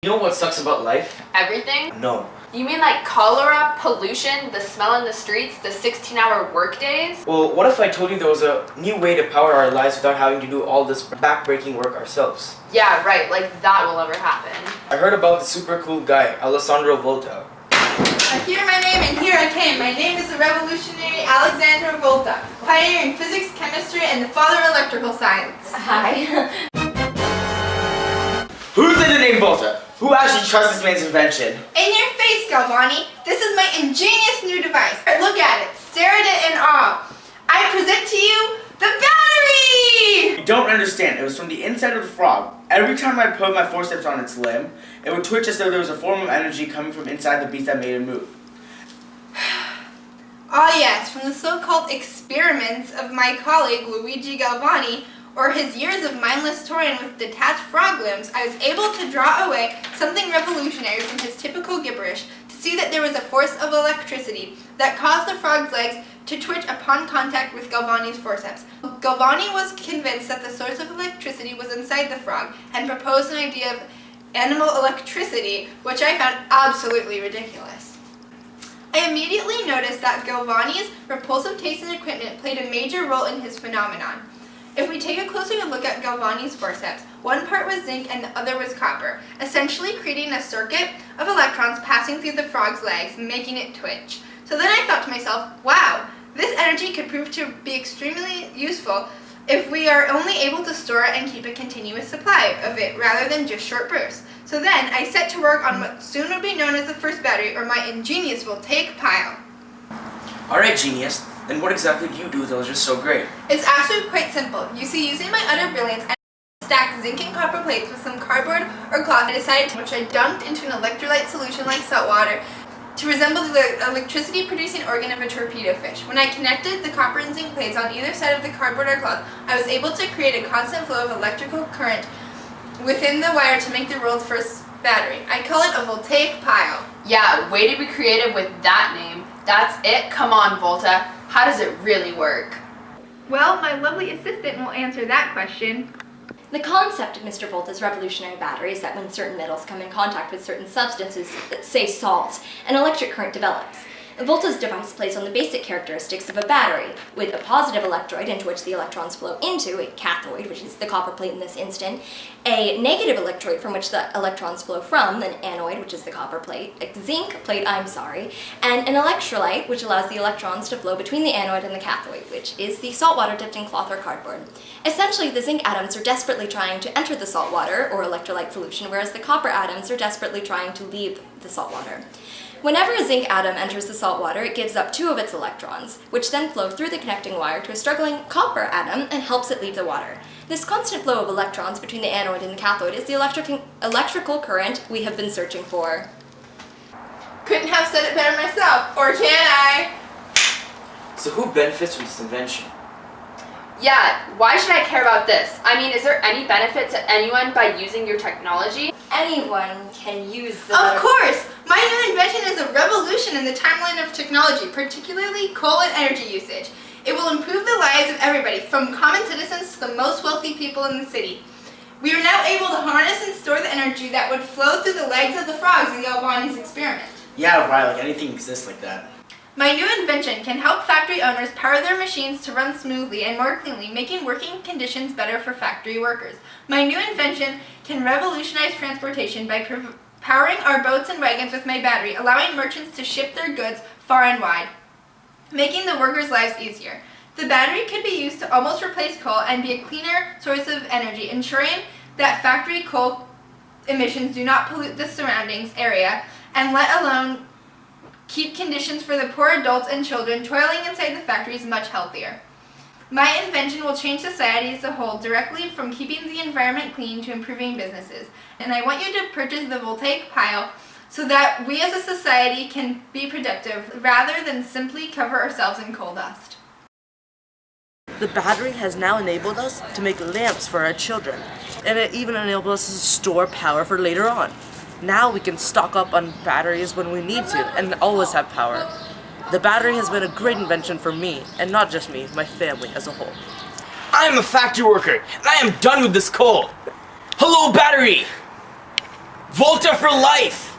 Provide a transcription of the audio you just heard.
You know what sucks about life? Everything? No. You mean like cholera, pollution, the smell in the streets, the 16-hour work days? Well, what if I told you there was a new way to power our lives without having to do all this back-breaking work ourselves? Yeah, right, like that will never happen. I heard about the super cool guy, Alessandro Volta. I hear my name and here I came. My name is the revolutionary Alessandro Volta, pioneer in physics, chemistry, and the father of electrical science. Hi. Who's in the name Volta? Who actually trusts this man's invention? In your face, Galvani. This is my ingenious new device. Look at it. Stare at it in awe. I present to you the battery! You don't understand. It was from the inside of the frog. Every time I put my forceps on its limb, it would twitch as though there was a form of energy coming from inside the beast that made it move. Ah yes, from the so-called experiments of my colleague Luigi Galvani, or his years of mindless toying with detached frog limbs, I was able to draw away something revolutionary from his typical gibberish to see that there was a force of electricity that caused the frog's legs to twitch upon contact with Galvani's forceps. Galvani was convinced that the source of electricity was inside the frog and proposed an idea of animal electricity, which I found absolutely ridiculous. I immediately noticed that Galvani's repulsive taste in equipment played a major role in his phenomenon. If we take a closer look at Galvani's forceps, one part was zinc and the other was copper, essentially creating a circuit of electrons passing through the frog's legs, making it twitch. So then I thought to myself, wow, this energy could prove to be extremely useful if we are only able to store it and keep a continuous supply of it rather than just short bursts. So then I set to work on what soon would be known as the first battery, or my ingenious voltaic pile. Alright, genius. Then what exactly do you do that was just so great? It's actually quite simple. You see, using my utter brilliance, I stacked zinc and copper plates with some cardboard or cloth which I dunked into an electrolyte solution like salt water to resemble the electricity-producing organ of a torpedo fish. When I connected the copper and zinc plates on either side of the cardboard or cloth, I was able to create a constant flow of electrical current within the wire to make the world's first battery. I call it a voltaic pile. Yeah, way to be creative with that name. That's it? Come on, Volta. How does it really work? Well, my lovely assistant will answer that question. The concept of Mr. Volta's revolutionary battery is that when certain metals come in contact with certain substances, say salt, an electric current develops. Volta's device plays on the basic characteristics of a battery, with a positive electrode into which the electrons flow into, a cathode, which is the copper plate in this instant, a negative electrode from which the electrons flow from, an anode, which is the copper plate, a zinc plate, and an electrolyte, which allows the electrons to flow between the anode and the cathode, which is the salt water dipped in cloth or cardboard. Essentially, the zinc atoms are desperately trying to enter the salt water, or electrolyte solution, whereas the copper atoms are desperately trying to leave the salt water. Whenever a zinc atom enters the salt water, it gives up 2 of its electrons, which then flow through the connecting wire to a struggling copper atom and helps it leave the water. This constant flow of electrons between the anode and the cathode is the electrical current we have been searching for. Couldn't have said it better myself, or can I? So who benefits from this invention? Yeah, why should I care about this? I mean, is there any benefit to anyone by using your technology? Anyone can use the... Of course! My new invention is a revolution in the timeline of technology, particularly coal and energy usage. It will improve the lives of everybody, from common citizens to the most wealthy people in the city. We are now able to harness and store the energy that would flow through the legs of the frogs in Galvani's experiment. Yeah, right, like anything exists like that. My new invention can help factory owners power their machines to run smoothly and more cleanly, making working conditions better for factory workers. My new invention can revolutionize transportation by powering our boats and wagons with my battery, allowing merchants to ship their goods far and wide, making the workers' lives easier. The battery could be used to almost replace coal and be a cleaner source of energy, ensuring that factory coal emissions do not pollute the surroundings area, and let alone keep conditions for the poor adults and children toiling inside the factories much healthier. My invention will change society as a whole, directly from keeping the environment clean to improving businesses. And I want you to purchase the voltaic pile so that we as a society can be productive rather than simply cover ourselves in coal dust. The battery has now enabled us to make lamps for our children, and it even enables us to store power for later on. Now we can stock up on batteries when we need to and always have power. The battery has been a great invention for me, and not just me, my family as a whole. I am a factory worker, and I am done with this coal. Hello, battery! Volta for life!